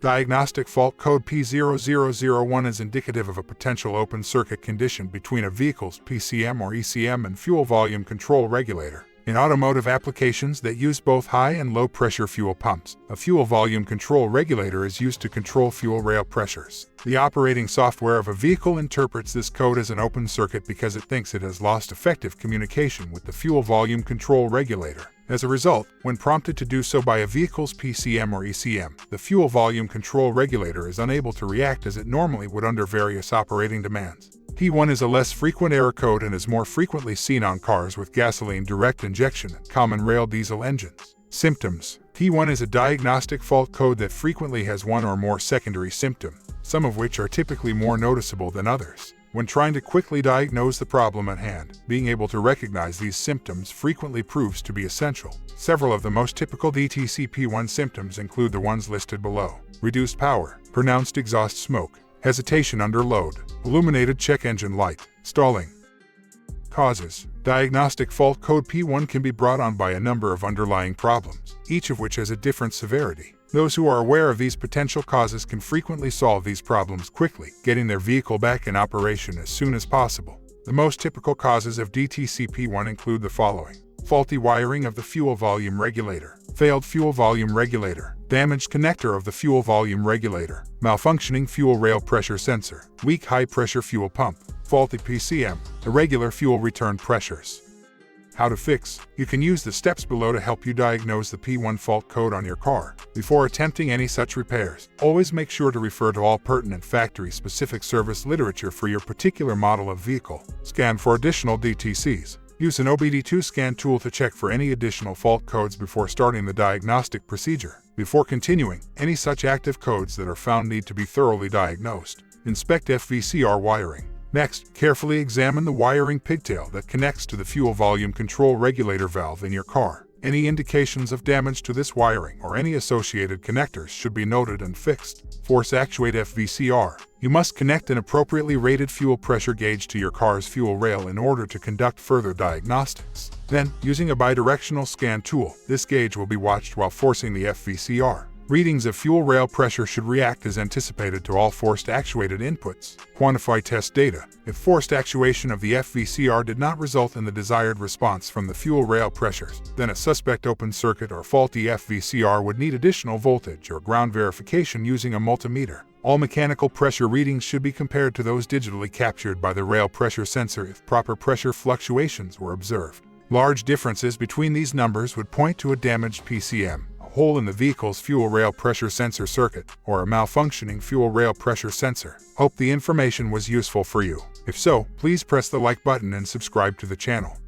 Diagnostic fault code P0001 is indicative of a potential open circuit condition between a vehicle's PCM or ECM and fuel volume control regulator. In automotive applications that use both high and low pressure fuel pumps, a fuel volume control regulator is used to control fuel rail pressures. The operating software of a vehicle interprets this code as an open circuit because it thinks it has lost effective communication with the fuel volume control regulator. As a result, when prompted to do so by a vehicle's PCM or ECM, the fuel volume control regulator is unable to react as it normally would under various operating demands. P1 is a less frequent error code and is more frequently seen on cars with gasoline direct injection and common rail diesel engines. Symptoms: P1 is a diagnostic fault code that frequently has one or more secondary symptoms, some of which are typically more noticeable than others. When trying to quickly diagnose the problem at hand, being able to recognize these symptoms frequently proves to be essential. Several of the most typical DTC P1 symptoms include the ones listed below: reduced power, pronounced exhaust smoke, hesitation under load, illuminated check engine light, stalling. Causes: diagnostic fault code P1 can be brought on by a number of underlying problems, each of which has a different severity. Those who are aware of these potential causes can frequently solve these problems quickly, getting their vehicle back in operation as soon as possible. The most typical causes of DTC P1 include the following: faulty wiring of the fuel volume regulator, failed fuel volume regulator, damaged connector of the fuel volume regulator, malfunctioning fuel rail pressure sensor, weak high-pressure fuel pump, faulty PCM, irregular fuel return pressures. How to fix: you can use the steps below to help you diagnose the P1 fault code on your car. Before attempting any such repairs, always make sure to refer to all pertinent factory-specific service literature for your particular model of vehicle. Scan for additional DTCs. Use an OBD-II scan tool to check for any additional fault codes before starting the diagnostic procedure. Before continuing, any such active codes that are found need to be thoroughly diagnosed. Inspect FVCR wiring. Next, carefully examine the wiring pigtail that connects to the fuel volume control regulator valve in your car. Any indications of damage to this wiring or any associated connectors should be noted and fixed. Force actuate FVCR. You must connect an appropriately rated fuel pressure gauge to your car's fuel rail in order to conduct further diagnostics. Then, using a bidirectional scan tool, this gauge will be watched while forcing the FVCR. Readings of fuel rail pressure should react as anticipated to all forced actuated inputs. Quantify test data. If forced actuation of the FVCR did not result in the desired response from the fuel rail pressures, then a suspect open circuit or faulty FVCR would need additional voltage or ground verification using a multimeter. All mechanical pressure readings should be compared to those digitally captured by the rail pressure sensor if proper pressure fluctuations were observed. Large differences between these numbers would point to a damaged PCM, hole in the vehicle's fuel rail pressure sensor circuit, or a malfunctioning fuel rail pressure sensor. Hope the information was useful for you. If so, please press the like button and subscribe to the channel.